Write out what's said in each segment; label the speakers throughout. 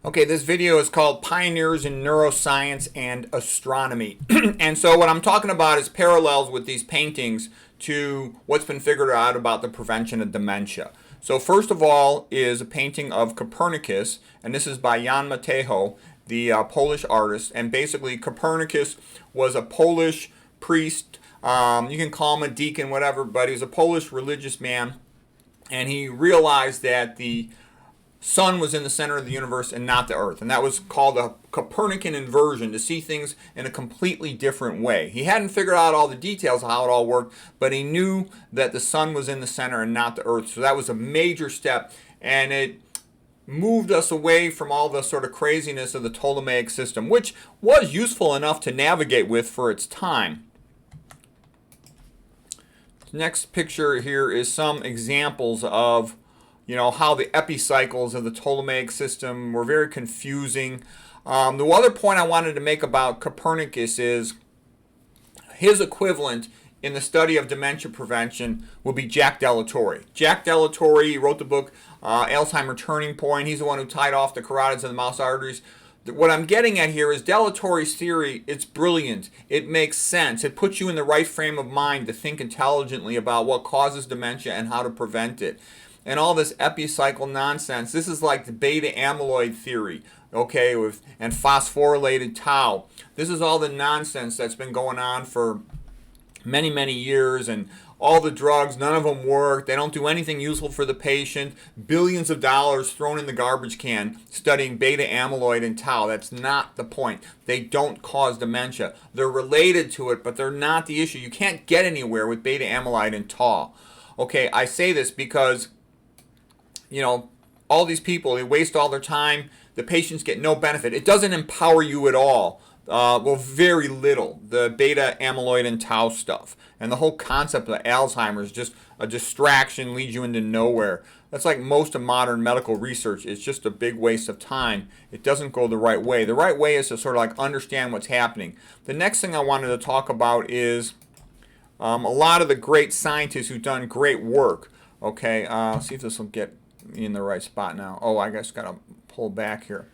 Speaker 1: Okay, this video is called Pioneers in Neuroscience and Astronomy. And so what I'm talking about is parallels with these paintings to what's been figured out about the prevention of dementia. So first of all is a painting of Copernicus, and this is by Jan Matejko, the Polish artist. And basically Copernicus was a Polish priest, you can call him a deacon, whatever, but he was a Polish religious man, and he realized that the sun was in the center of the universe and not the earth, and that was called a Copernican inversion, to see things in a completely different way. He hadn't figured out all the details of how it all worked, but he knew that the sun was in the center and not the earth. So that was a major step, and it moved us away from all the sort of craziness of the Ptolemaic system, which was useful enough to navigate with for its time. The next picture here is some examples of how the epicycles of the Ptolemaic system were very confusing. The other point I wanted to make about Copernicus is his equivalent in the study of dementia prevention would be Jack Dellatore. Jack Dellatore wrote the book Alzheimer Turning Point. He's the one who tied off the carotids and the mouse arteries. What I'm getting at here is Dellatore's theory. It's brilliant. It makes sense. It puts you in the right frame of mind to think intelligently about what causes dementia and how to prevent it. And all this epicycle nonsense, this is like the beta amyloid theory, okay, and phosphorylated tau. This is all the nonsense that's been going on for many, many years, and all the drugs, none of them work. They don't do anything useful for the patient. Billions of dollars thrown in the garbage can studying beta amyloid and tau. That's not the point. They don't cause dementia. They're related to it, but they're not the issue. You can't get anywhere with beta amyloid and tau. Okay, I say this because all these people, they waste all their time. The patients get no benefit. It doesn't empower you at all. Well, very little. The beta amyloid and tau stuff. And the whole concept of Alzheimer's is just a distraction, leads you into nowhere. That's like most of modern medical research. It's just a big waste of time. It doesn't go the right way. The right way is to sort of like understand what's happening. The next thing I wanted to talk about is a lot of the great scientists who've done great work. Okay, let's see if this will get in the right spot now. Oh, I guess got to pull back here.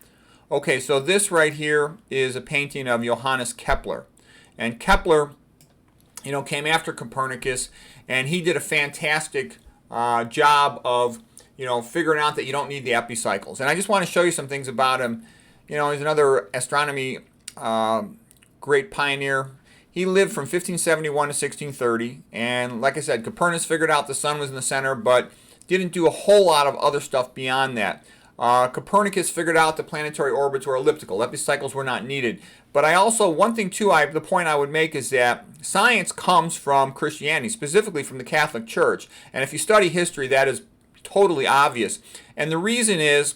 Speaker 1: Okay, so this right here is a painting of Johannes Kepler. And Kepler, came after Copernicus, and he did a fantastic job of, figuring out that you don't need the epicycles. And I just want to show you some things about him. He's another astronomy great pioneer. He lived from 1571 to 1630, and like I said, Copernicus figured out the sun was in the center, but didn't do a whole lot of other stuff beyond that. Copernicus figured out the planetary orbits were elliptical. Epicycles were not needed. But I also, one thing too, the point I would make is that science comes from Christianity, specifically from the Catholic Church. And if you study history, that is totally obvious. And the reason is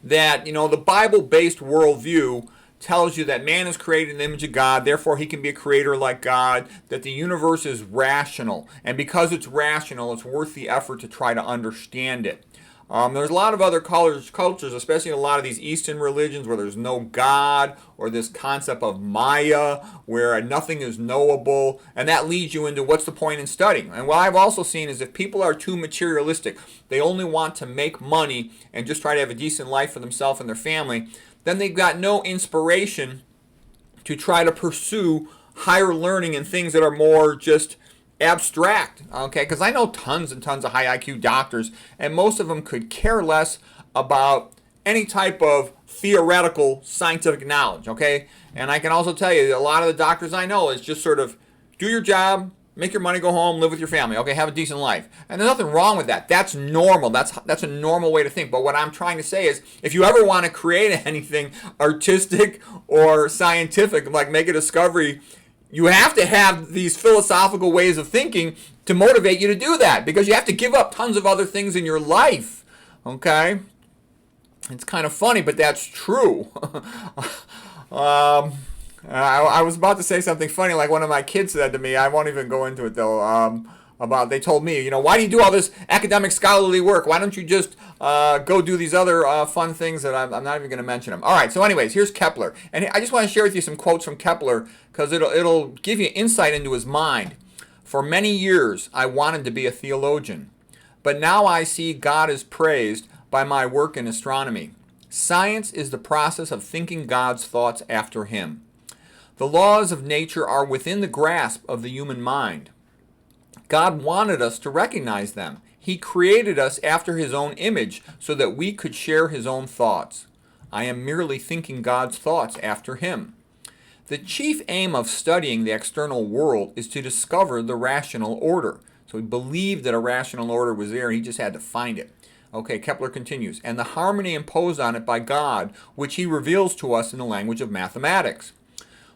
Speaker 1: that, the Bible-based worldview tells you that man is created in the image of God, therefore he can be a creator like God, that the universe is rational, and because it's rational, it's worth the effort to try to understand it. There's a lot of other cultures, especially a lot of these Eastern religions, where there's no God, or this concept of Maya, where nothing is knowable, and that leads you into what's the point in studying. And what I've also seen is if people are too materialistic, they only want to make money and just try to have a decent life for themselves and their family, then they've got no inspiration to try to pursue higher learning and things that are more just abstract, okay? Because I know tons and tons of high IQ doctors, and most of them could care less about any type of theoretical scientific knowledge, okay? And I can also tell you, a lot of the doctors I know is just sort of do your job, make your money, go home, live with your family, okay? Have a decent life. And there's nothing wrong with that. That's normal. That's a normal way to think. But what I'm trying to say is, if you ever want to create anything artistic or scientific, like make a discovery, you have to have these philosophical ways of thinking to motivate you to do that, because you have to give up tons of other things in your life, okay? It's kind of funny, but that's true. I was about to say something funny, like one of my kids said to me. I won't even go into it though. They told me, why do you do all this academic scholarly work? Why don't you just go do these other fun things that I'm not even going to mention them. All right, so anyways, here's Kepler. And I just want to share with you some quotes from Kepler, because it'll give you insight into his mind. For many years, I wanted to be a theologian, but now I see God is praised by my work in astronomy. Science is the process of thinking God's thoughts after him. The laws of nature are within the grasp of the human mind. God wanted us to recognize them. He created us after his own image so that we could share his own thoughts. I am merely thinking God's thoughts after him. The chief aim of studying the external world is to discover the rational order. So he believed that a rational order was there, he just had to find it. Okay, Kepler continues, and the harmony imposed on it by God, which he reveals to us in the language of mathematics.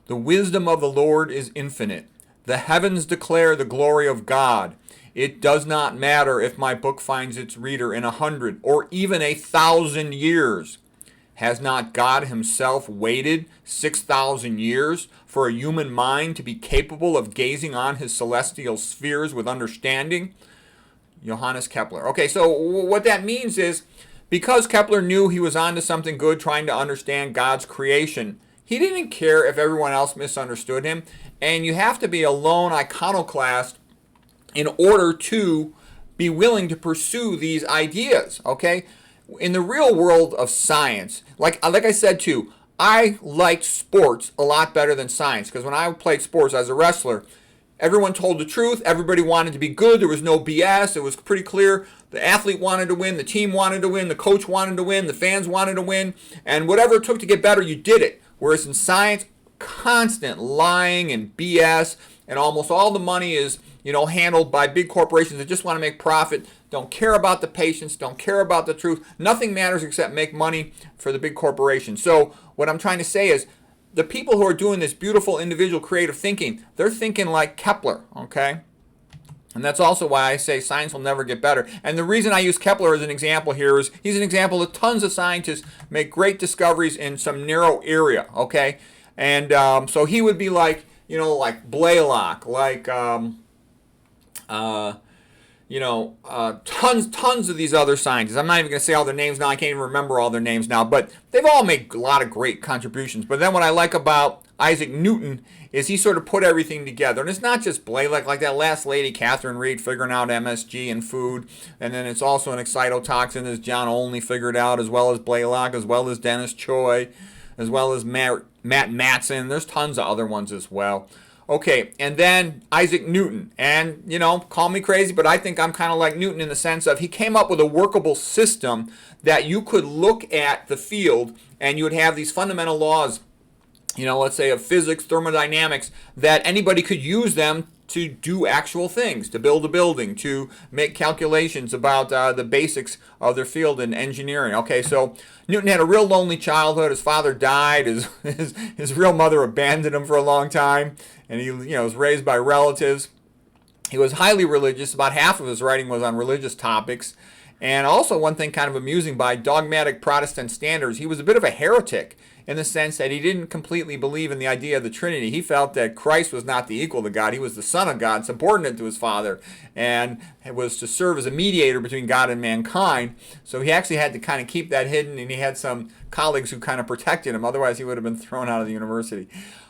Speaker 1: The wisdom of the Lord is infinite. The heavens declare the glory of God. It does not matter if my book finds its reader in 100 or even 1,000 years. Has not God himself waited 6,000 years for a human mind to be capable of gazing on his celestial spheres with understanding? Johannes Kepler. Okay, so what that means is, because Kepler knew he was onto something good trying to understand God's creation, he didn't care if everyone else misunderstood him. And you have to be a lone iconoclast in order to be willing to pursue these ideas, okay? In the real world of science, like I said too, I liked sports a lot better than science, because when I played sports as a wrestler, everyone told the truth. Everybody wanted to be good. There was no BS. It was pretty clear. The athlete wanted to win. The team wanted to win. The coach wanted to win. The fans wanted to win. And whatever it took to get better, you did it. Whereas in science, constant lying and BS, and almost all the money is, handled by big corporations that just want to make profit, don't care about the patients, don't care about the truth. Nothing matters except make money for the big corporations. So what I'm trying to say is, the people who are doing this beautiful individual creative thinking, they're thinking like Kepler, okay? And that's also why I say science will never get better. And the reason I use Kepler as an example here is he's an example that tons of scientists make great discoveries in some narrow area, okay? And so he would be like, like Blaylock, like, tons of these other scientists. I'm not even going to say all their names now. I can't even remember all their names now. But they've all made a lot of great contributions. But then what I like about Isaac Newton is he sort of put everything together. And it's not just Blaylock, like that last lady, Catherine Reed, figuring out MSG in food. And then it's also an excitotoxin, as John Olney figured out, as well as Blaylock, as well as Dennis Choi, as well as Matt Matson. There's tons of other ones as well. Okay, and then Isaac Newton. And, call me crazy, but I think I'm kind of like Newton in the sense of he came up with a workable system that you could look at the field and you would have these fundamental laws, let's say of physics, thermodynamics, that anybody could use them to do actual things, to build a building, to make calculations about the basics of their field in engineering. Okay, so Newton had a real lonely childhood. His father died. His real mother abandoned him for a long time, and he was raised by relatives. He was highly religious. About half of his writing was on religious topics. And also, one thing kind of amusing, by dogmatic Protestant standards, he was a bit of a heretic in the sense that he didn't completely believe in the idea of the Trinity. He felt that Christ was not the equal to God. He was the Son of God, subordinate to his Father, and it was to serve as a mediator between God and mankind. So he actually had to kind of keep that hidden, and he had some colleagues who kind of protected him. Otherwise, he would have been thrown out of the university.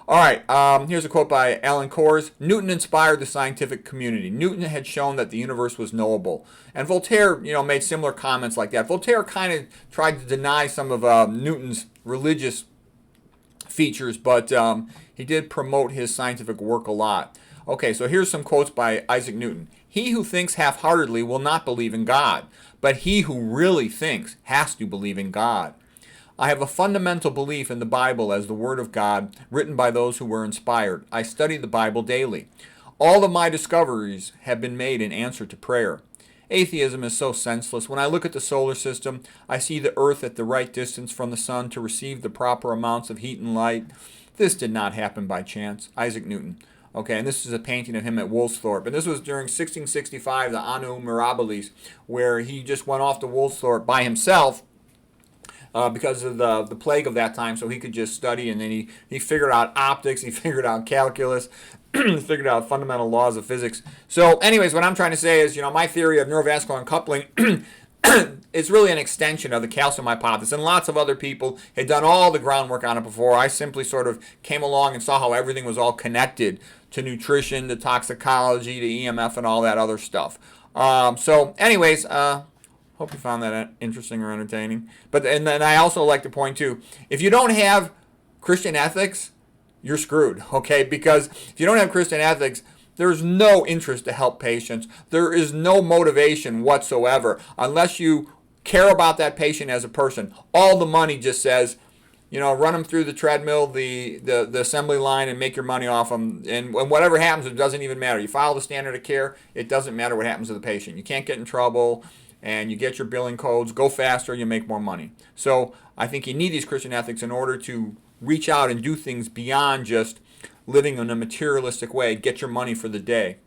Speaker 1: All right, here's a quote by Alan Kors. Newton inspired the scientific community. Newton had shown that the universe was knowable. And Voltaire, made similar comments like that. Voltaire kind of tried to deny some of Newton's religious features, but he did promote his scientific work a lot. Okay, so here's some quotes by Isaac Newton. He who thinks half-heartedly will not believe in God, but he who really thinks has to believe in God. I have a fundamental belief in the Bible as the Word of God, written by those who were inspired. I study the Bible daily. All of my discoveries have been made in answer to prayer. Atheism is so senseless. When I look at the solar system, I see the Earth at the right distance from the sun to receive the proper amounts of heat and light. This did not happen by chance. Isaac Newton. Okay, and this is a painting of him at Woolsthorpe. And this was during 1665, the Anno Mirabilis, where he just went off to Woolsthorpe by himself because of the plague of that time, so he could just study, and then he figured out optics, he figured out calculus, figured out fundamental laws of physics. So anyways, what I'm trying to say is, my theory of neurovascular uncoupling is really an extension of the calcium hypothesis, and lots of other people had done all the groundwork on it before. I simply sort of came along and saw how everything was all connected to nutrition, to toxicology, to EMF, and all that other stuff. So anyways, Hope you found that interesting or entertaining. And then I also like to point to, if you don't have Christian ethics, you're screwed, okay? Because if you don't have Christian ethics, there's no interest to help patients. There is no motivation whatsoever unless you care about that patient as a person. All the money just says, run them through the treadmill, the assembly line, and make your money off them. And whatever happens, it doesn't even matter. You follow the standard of care, it doesn't matter what happens to the patient. You can't get in trouble, and you get your billing codes. Go faster, you make more money. So I think you need these Christian ethics in order to reach out and do things beyond just living in a materialistic way, get your money for the day.